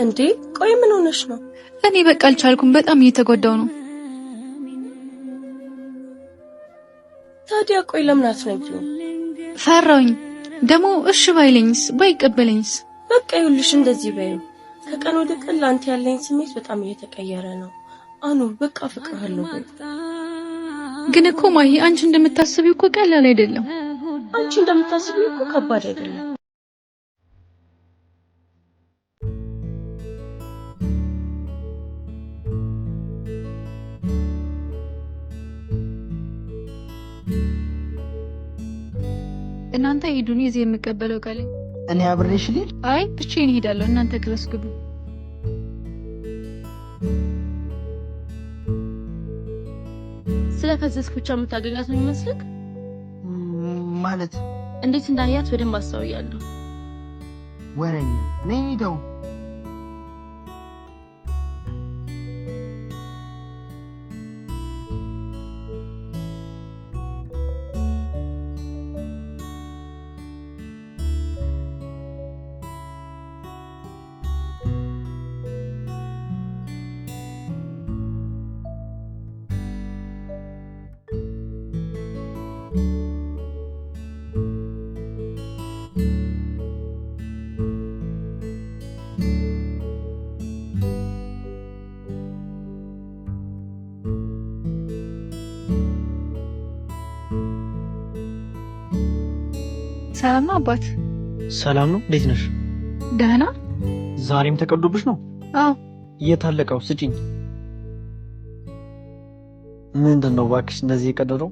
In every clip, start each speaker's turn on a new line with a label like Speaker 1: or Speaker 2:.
Speaker 1: እንዴ ቆይ ምን ሆነሽ ነው?
Speaker 2: እኔ በቃ አልቻልኩም። በጣም እየተጎዳው ነው።
Speaker 1: ታዲያ ቆይ ለምን አትነግሪው?
Speaker 2: ፈራውኝ ደግሞ እሺ ባይለኝስ ባይቀበለኝስ?
Speaker 1: በቃ ይኸውልሽ እንደዚህ በይው። ከቀን ወደ ቀን ላንተ ያለኝ ስሜት በጣም እየተቀየረ ነው። አኑ በቃ ፍቅርሃለሁ።
Speaker 2: ግን እኮ ማሂ አንቺ እንደምታስቢው እኮ ቀላል አይደለም።
Speaker 1: አንቺ እንደምታስቢው እኮ ከባድ አይደለም።
Speaker 2: እናንተ ሂዱን እዚህ የምቀበለው ቃል
Speaker 3: እኔ አብሬሽ ልሂድ?
Speaker 2: አይ ብቻዬን እሄዳለሁ። እናንተ ክላስ ግቡ።
Speaker 1: ስለፈዘዝክ ብቻ የምታገኛት ነው የሚመስልክ?
Speaker 3: ማለት
Speaker 1: እንዴት እንዳያት በደንብ አስተውያለሁ።
Speaker 3: ወሬኛ ነኝ ተው።
Speaker 2: ሰላም ነው አባት?
Speaker 4: ሰላም ነው። እንዴት ነሽ?
Speaker 2: ደህና።
Speaker 4: ዛሬም ተቀዶብሽ ነው?
Speaker 2: አዎ።
Speaker 4: እየታለቀው ስጪኝ። ምንድነው እባክሽ እንደዚህ የቀደደው?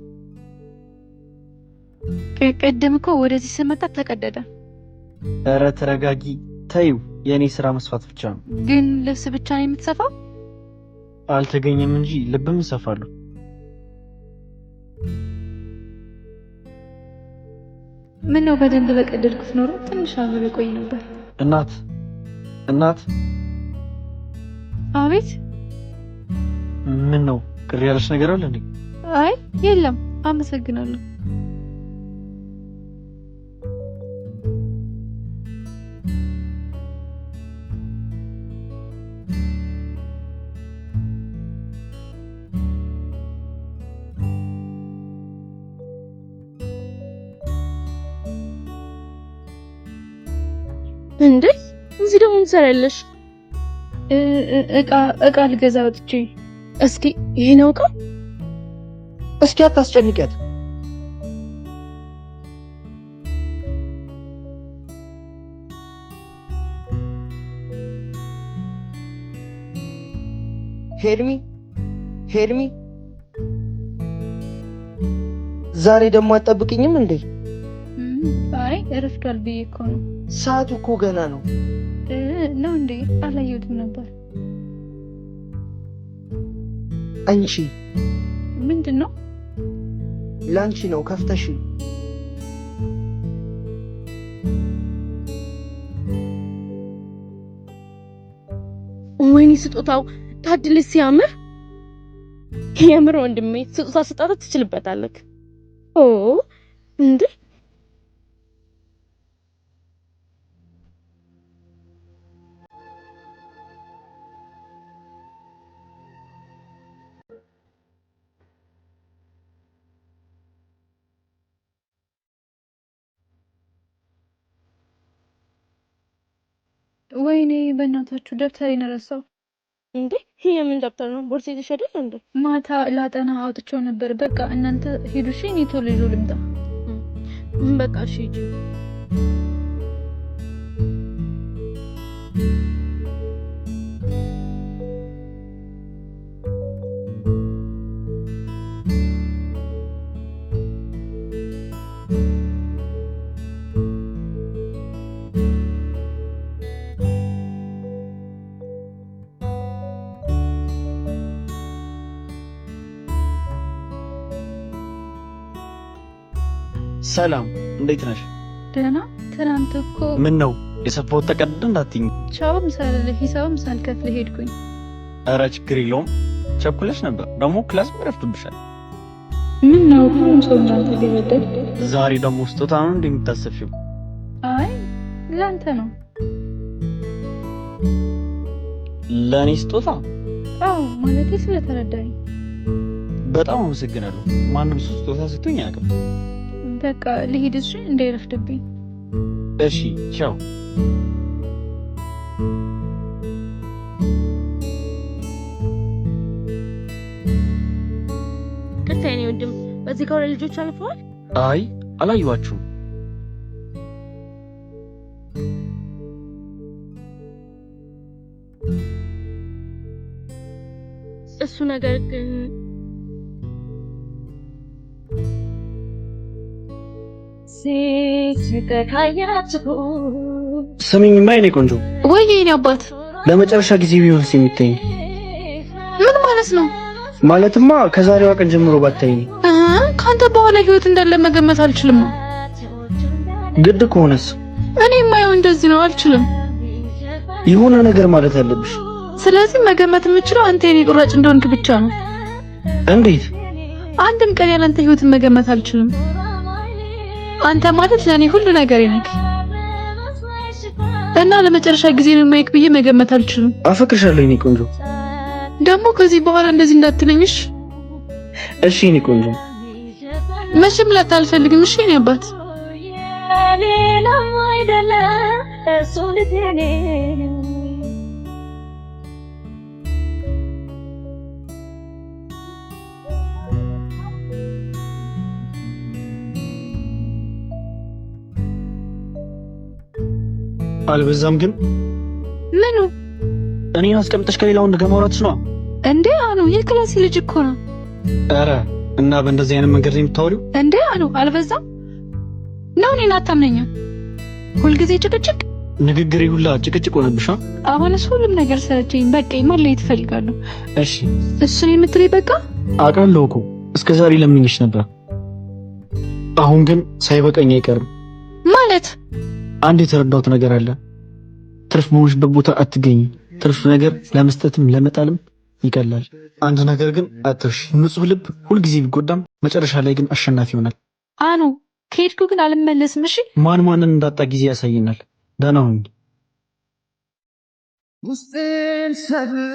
Speaker 2: ቀደም እኮ ወደዚህ ስመጣ ተቀደደ።
Speaker 4: ኧረ ተረጋጊ። ተይው፣ የኔ ስራ መስፋት ብቻ ነው።
Speaker 2: ግን ልብስ ብቻ ነው የምትሰፋው?
Speaker 4: አልተገኘም እንጂ ልብም እሰፋለሁ።
Speaker 2: ምን ነው በደንብ በቀደድኩት ኖሮ ትንሽ አብሬ ቆይ ነበር።
Speaker 4: እናት።
Speaker 2: አቤት።
Speaker 4: ምን ነው ቅር ያለሽ ነገር አለ እንዴ?
Speaker 2: አይ የለም፣ አመሰግናለሁ።
Speaker 1: እንዴ እዚህ ደግሞ እንሰራለሽ?
Speaker 2: እቃ ልገዛ ወጥቼ።
Speaker 1: እስኪ ይሄ ነው እቃ?
Speaker 3: እስኪ አታስጨንቂያት። ሄርሚ ዛሬ ደግሞ አትጠብቅኝም እንዴ?
Speaker 2: አይ እረፍዷል ብዬ እኮ ነው።
Speaker 3: ሰዓቱ እኮ ገና ነው።
Speaker 2: ነው እንዴ? አላየሁትም ነበር።
Speaker 3: አንቺ
Speaker 2: ምንድነው?
Speaker 3: ላንቺ ነው ከፍተሽ።
Speaker 1: ወይኔ ስጦታው ታድልስ ሲያምር። የምር ወንድሜ ስጦታ ስጣት ትችልበታለህ። ኦ እንዴ
Speaker 2: ወይኔ በእናታችሁ ደብተሬን ረሳው።
Speaker 1: እንዴ ይሄ የምን ደብተር ነው? ቦርሳዬ ተሸደለ እንዴ?
Speaker 2: ማታ ላጠና አውጥቼው ነበር። በቃ እናንተ ሂዱ እሺ፣ እኔ ቶሎ ይዞ ልምጣ።
Speaker 1: በቃ እሺ ሂጂ።
Speaker 4: ሰላም፣ እንዴት ነሽ?
Speaker 2: ደህና። ትናንት እኮ
Speaker 4: ምን ነው የሰፋው ተቀደደ እንዳትኝ።
Speaker 2: ቻውም ሂሳብም ሳልከፍል ሄድኩኝ።
Speaker 4: ኧረ ችግር የለውም። ቸኩለሽ ነበር ደግሞ ክላስ ረፍዶብሻል።
Speaker 2: ምን ነው ሁሉም ሰው እንዳንተ ሊበደል?
Speaker 4: ዛሬ ደግሞ ስጦታ ነው እንደምታሰፊው?
Speaker 2: አይ ላንተ ነው።
Speaker 4: ለእኔ ስጦታ?
Speaker 2: አዎ ማለቴ ስለተረዳኝ።
Speaker 4: በጣም አመሰግናለሁ። ማንም ሰው ስጦታ ሰጥቶኝ አያውቅም።
Speaker 2: በቃ ልሂድ እሺ፣ እንዳይረፍድብኝ።
Speaker 4: እሺ ቻው።
Speaker 1: ቅርታዬ ወንድም፣ በዚህ ጋር ልጆች አልፈዋል?
Speaker 4: አይ አላየኋችሁም።
Speaker 1: እሱ ነገር ግን
Speaker 4: ስሚኝማ የኔ ቆንጆ።
Speaker 2: ወይ የኔ አባት፣
Speaker 4: ለመጨረሻ ጊዜ ቢሆንስ የሚተኝ?
Speaker 2: ምን ማለት ነው?
Speaker 4: ማለትማ ከዛሬዋ ቀን ጀምሮ ባታይኝ።
Speaker 2: ካንተ በኋላ ህይወት እንዳለ መገመት አልችልም።
Speaker 4: ግድ ከሆነስ?
Speaker 2: እኔ የማየው እንደዚህ ነው፣ አልችልም።
Speaker 4: የሆነ ነገር ማለት አለብሽ።
Speaker 2: ስለዚህ መገመት የምችለው አንተ የኔ ቁራጭ እንደሆንክ ብቻ ነው።
Speaker 4: እንዴት?
Speaker 2: አንድም ቀን ያለንተ ህይወትን መገመት አልችልም። አንተ ማለት ለኔ ሁሉ ነገር ነህ እና ለመጨረሻ ጊዜ ነው የማይክ ብዬ መገመት አልችልም።
Speaker 4: አፈቅርሻለሁ የኔ ቆንጆ።
Speaker 2: ደግሞ ከዚህ በኋላ እንደዚህ እንዳትለኝሽ
Speaker 4: እሺ የኔ ቆንጆ።
Speaker 2: መቼም ላታልፈልግም። እሺ የኔ አባት።
Speaker 4: አልበዛም ግን?
Speaker 2: ምኑ?
Speaker 4: እኔን አስቀምጠሽ ከሌላ ወንድ ጋር ማውራትሽ ነው
Speaker 2: እንዴ? አኑ የክላስ ልጅ እኮ ነው።
Speaker 4: ኧረ እና በእንደዚህ አይነት መንገድ ነው የምታወሪው
Speaker 2: እንዴ? አኑ አልበዛም ነው? እኔን አታምነኝም? ሁልጊዜ ጭቅጭቅ፣
Speaker 4: ንግግሬ ሁላ ጭቅጭቅ ሆነብሽ።
Speaker 2: አሁንስ ሁሉም ነገር ሰለቸኝ። በቃ መለየት እፈልጋለሁ።
Speaker 4: እሺ
Speaker 2: እሱን የምትለኝ በቃ
Speaker 4: አውቃለሁ እኮ እስከ ዛሬ ለምንሽ ነበር። አሁን ግን ሳይበቃኝ አይቀርም።
Speaker 2: ማለት
Speaker 4: አንድ የተረዳሁት ነገር አለ። ትርፍ በሆንሽበት ቦታ አትገኝ። ትርፍ ነገር ለመስጠትም ለመጣልም ይቀላል። አንድ ነገር ግን አትርሽ፣ ንጹህ ልብ ሁልጊዜ ቢጎዳም መጨረሻ ላይ ግን አሸናፊ ይሆናል።
Speaker 2: አኑ ከሄድኩ ግን አልመለስም። እሺ
Speaker 4: ማን ማንን እንዳጣ ጊዜ ያሳየናል። ደህና ሁኚ።
Speaker 3: ውስጤን ሰብር